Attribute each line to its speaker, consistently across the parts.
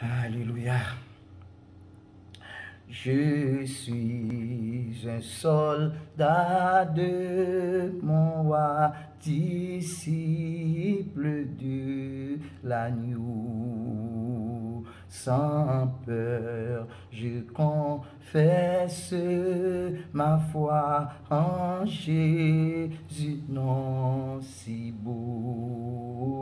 Speaker 1: Alléluia. Je suis un soldat de mon roi, disciple de l'agneau. Sans peur, je confesse ma foi en Jésus, non si beau.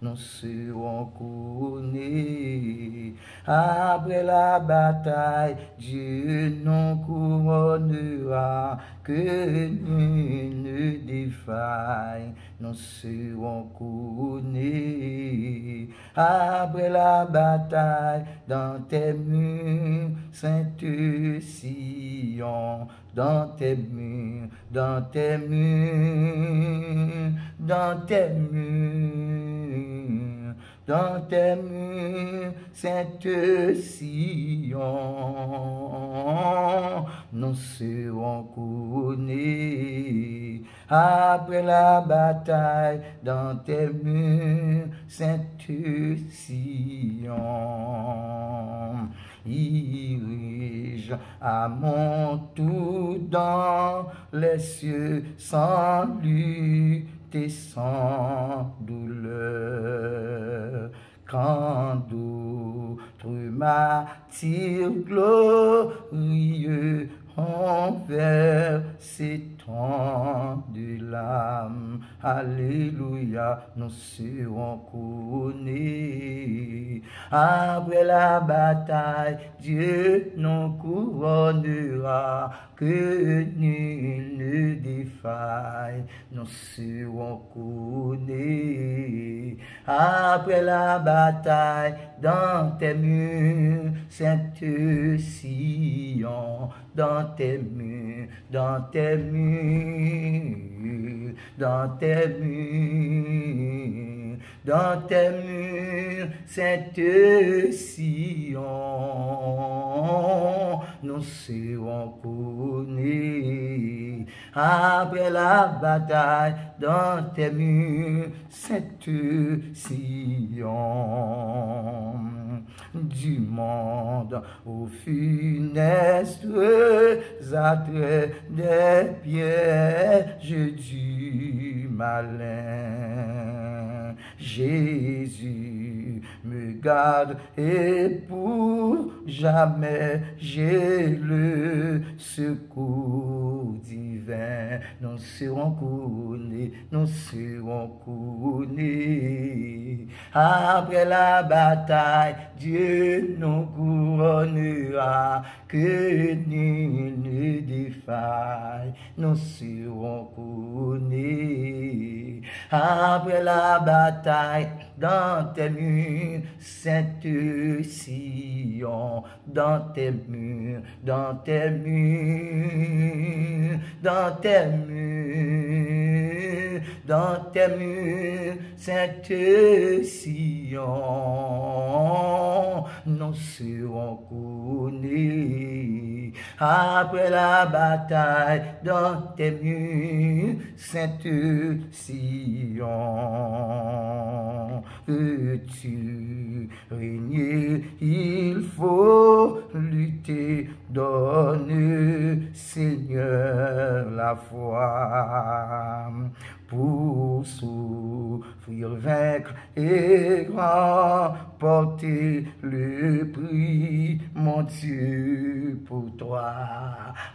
Speaker 1: Nous serons couronnés après la bataille. Dieu nous couronnera, que nul ne défaille. Nous serons couronnés après la bataille dans tes murs, Sainte Sion, dans tes murs, dans tes murs, dans tes murs, dans tes murs, Sainte Sion, nous serons couronnés après la bataille dans tes murs, Sainte Sion. Irige à mon tour dans les cieux sans lutte et sans douleur. Quand d'autres martyrs glorieux ont versé tant de larmes, alléluia, nous serons couronnés. Après la bataille, Dieu nous couronnera, que nul ne défaille, nous serons couronnés. Après la bataille, dans tes murs, Sainte Sion, dans tes murs, dans tes murs, dans tes murs, dans tes murs, Sainte Sion, nous serons couronnés. Après la bataille, dans tes murs, Sainte Sion, du monde aux funestes attraits des pièges du malin. Jésus me garde et pour jamais j'ai le secours divin. Nous serons couronnés, nous serons couronnés. Après la bataille, Dieu nous couronnera, que nul ne défaille, nous serons couronnés. Après la bataille, dans tes murs, Sainte Sion, dans tes murs, dans tes murs, dans tes murs, dans tes murs, Sainte Sion, nous serons couronnés. Après la bataille, dans tes murs, Sainte Sion, veux-tu régner? Il faut lutter, donne Seigneur la foi pour souffrir, vaincre et remporter le prix, mon Dieu, pour toi.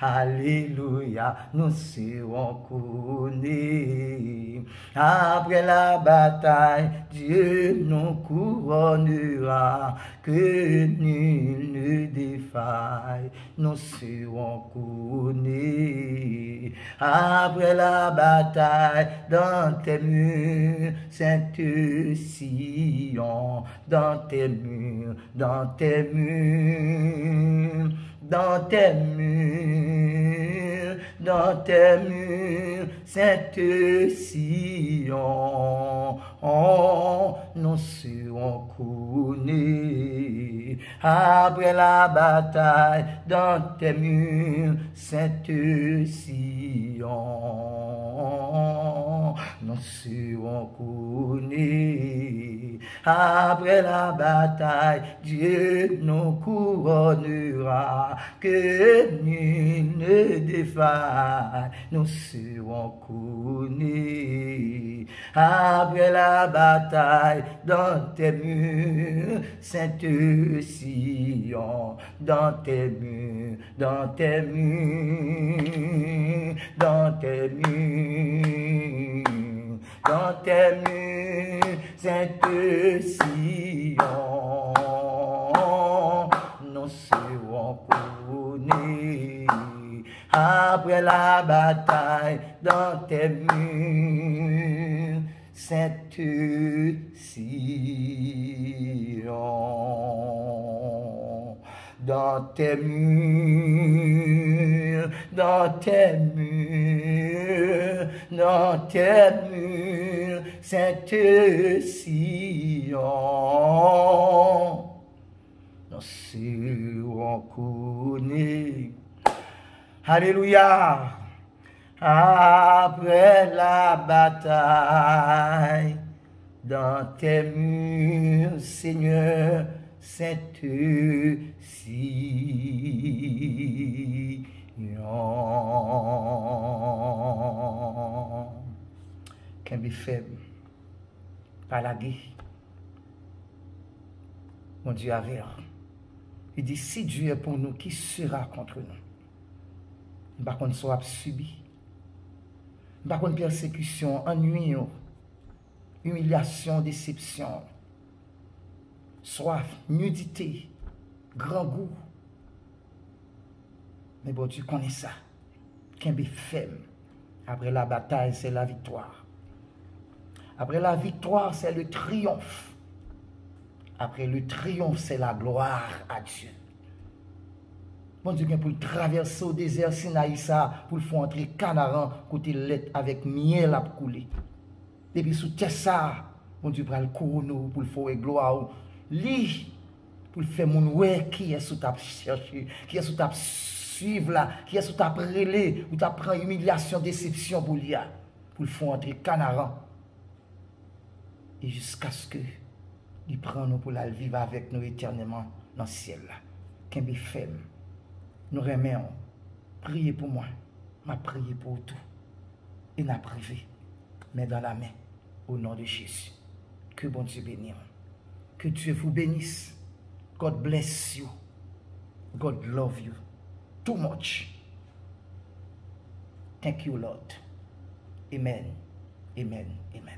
Speaker 1: Alléluia, nous serons couronnés. Après la bataille, Dieu nous couronnera, que nul ne défaille, nous serons couronnés. Après la bataille, dans tes murs, Sainte Sion, dans tes murs, dans tes murs, dans tes murs, dans tes murs, Sainte Sion, nous serons couronnés. Après la bataille, dans tes murs, Sainte Sion, nous serons couronnés. Après la bataille, Dieu nous couronnera, que nul ne défaille, nous serons couronnés. Après la bataille, dans tes murs, Sainte Sion, dans tes murs, dans tes murs, dans tes murs, dans tes murs, Sainte Sion, nous serons couronnés. Après la bataille, dans tes murs, Sainte Sion, dans tes murs, dans tes murs, dans tes murs, Sainte Sion, nous serons couronnés. Alléluia. Après la bataille, dans tes murs, Seigneur, Sainte Sion. Qu'un be faible, pas la guerre. Mon Dieu avait. Il dit, si Dieu est pour nous, qui sera contre nous? Par contre, soit subi. Par contre, persécution, ennui, humiliation, déception, soif, nudité, grand goût. Mais bon, tu connais ça. Qu'un be faible. Après la bataille, c'est la victoire. Après la victoire, c'est le triomphe. Après le triomphe, c'est la gloire à Dieu. Bon Dieu, pour traverser au désert Sinaï, pour le faire entrer Canaan, côté lettre avec miel à couler. Depuis sous terre ça, bon Dieu, pour le couronner, pour le faire gloire. Lui, pour le faire mon ouais, qui est sous ta chercher, qui est sous ta suivre là, qui est sous ta relais, ou ta prend humiliation, déception pour lui, pour le faire entrer Canaan. Et jusqu'à ce que il prend nous pour la vivre avec nous éternellement dans le ciel là. Qu'un be faible. Nous remercions. Priez pour moi. M'a prié pour tout. Et n'a privé. Mais dans la main. Au nom de Jésus. Que bon Dieu bénisse. Que Dieu vous bénisse. God bless you. God love you. Too much. Thank you, Lord. Amen. Amen. Amen.